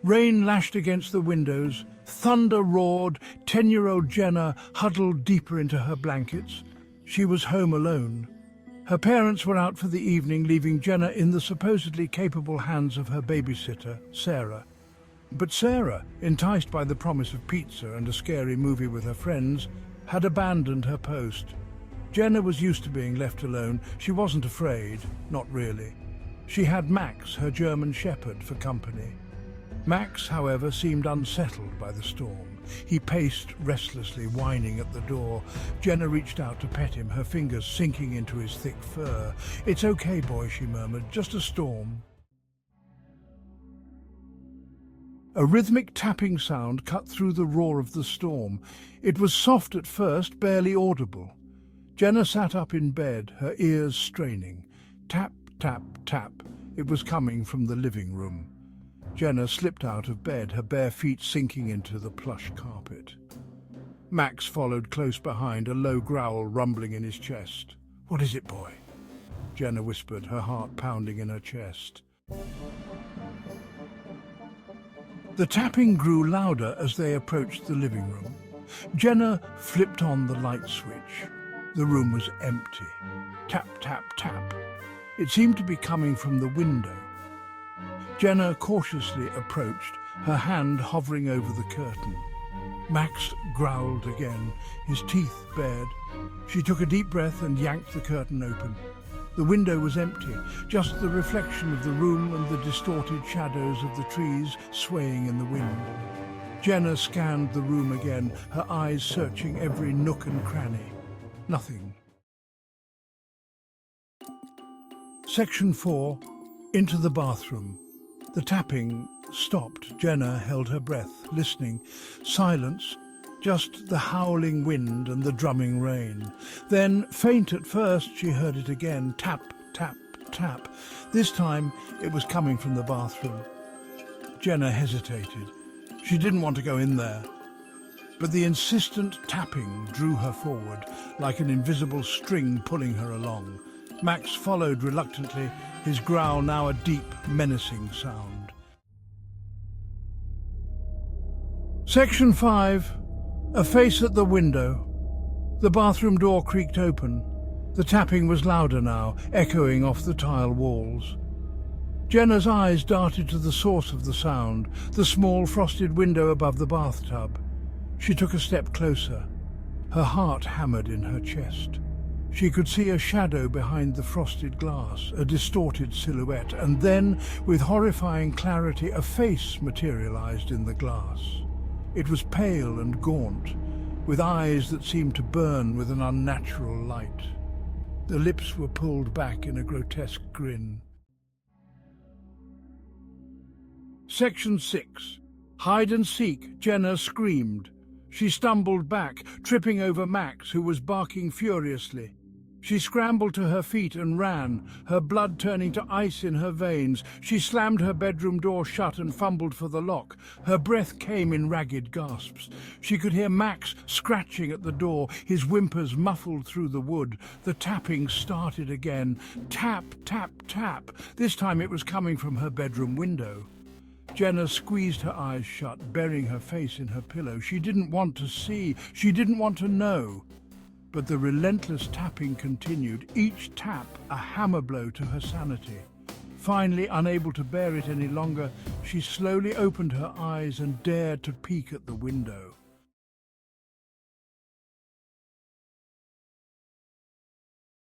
Rain lashed against the windows, thunder roared, 10-year-old Jenna huddled deeper into her blankets. She was home alone. Her parents were out for the evening, leaving Jenna in the supposedly capable hands of her babysitter, Sarah. But Sarah, enticed by the promise of pizza and a scary movie with her friends, had abandoned her post. Jenna was used to being left alone. She wasn't afraid, not really. She had Max, her German shepherd, for company. Max, however, seemed unsettled by the storm. He paced restlessly, whining at the door. Jenna reached out to pet him, her fingers sinking into his thick fur. "It's okay, boy," she murmured, "just a storm." A rhythmic tapping sound cut through the roar of the storm. It was soft at first, barely audible. Jenna sat up in bed, her ears straining. Tap, tap, tap. It was coming from the living room. Jenna slipped out of bed, her bare feet sinking into the plush carpet. Max followed close behind, a low growl rumbling in his chest. "What is it, boy?" Jenna whispered, her heart pounding in her chest. The tapping grew louder as they approached the living room. Jenna flipped on the light switch. The room was empty. Tap, tap, tap. It seemed to be coming from the window. Jenna cautiously approached, her hand hovering over the curtain. Max growled again, his teeth bared. She took a deep breath and yanked the curtain open. The window was empty, just the reflection of the room and the distorted shadows of the trees swaying in the wind. Jenna scanned the room again, her eyes searching every nook and cranny. Nothing. Section 4. Into the bathroom. The tapping stopped. Jenna held her breath, listening. Silence, just the howling wind and the drumming rain. Then, faint at first, she heard it again. Tap, tap, tap. This time, it was coming from the bathroom. Jenna hesitated. She didn't want to go in there. But the insistent tapping drew her forward, like an invisible string pulling her along. Max followed reluctantly, his growl now a deep, menacing sound. Section 5. A face at the window. The bathroom door creaked open. The tapping was louder now, echoing off the tile walls. Jenna's eyes darted to the source of the sound, the small frosted window above the bathtub. She took a step closer. Her heart hammered in her chest. She could see a shadow behind the frosted glass, a distorted silhouette, and then, with horrifying clarity, a face materialized in the glass. It was pale and gaunt, with eyes that seemed to burn with an unnatural light. The lips were pulled back in a grotesque grin. Section 6. Hide and seek. Jenna screamed. She stumbled back, tripping over Max, who was barking furiously. She scrambled to her feet and ran, her blood turning to ice in her veins. She slammed her bedroom door shut and fumbled for the lock. Her breath came in ragged gasps. She could hear Max scratching at the door, his whimpers muffled through the wood. The tapping started again. Tap, tap, tap. This time it was coming from her bedroom window. Jenna squeezed her eyes shut, burying her face in her pillow. She didn't want to see. She didn't want to know. But the relentless tapping continued, each tap a hammer blow to her sanity. Finally, unable to bear it any longer, she slowly opened her eyes and dared to peek at the window.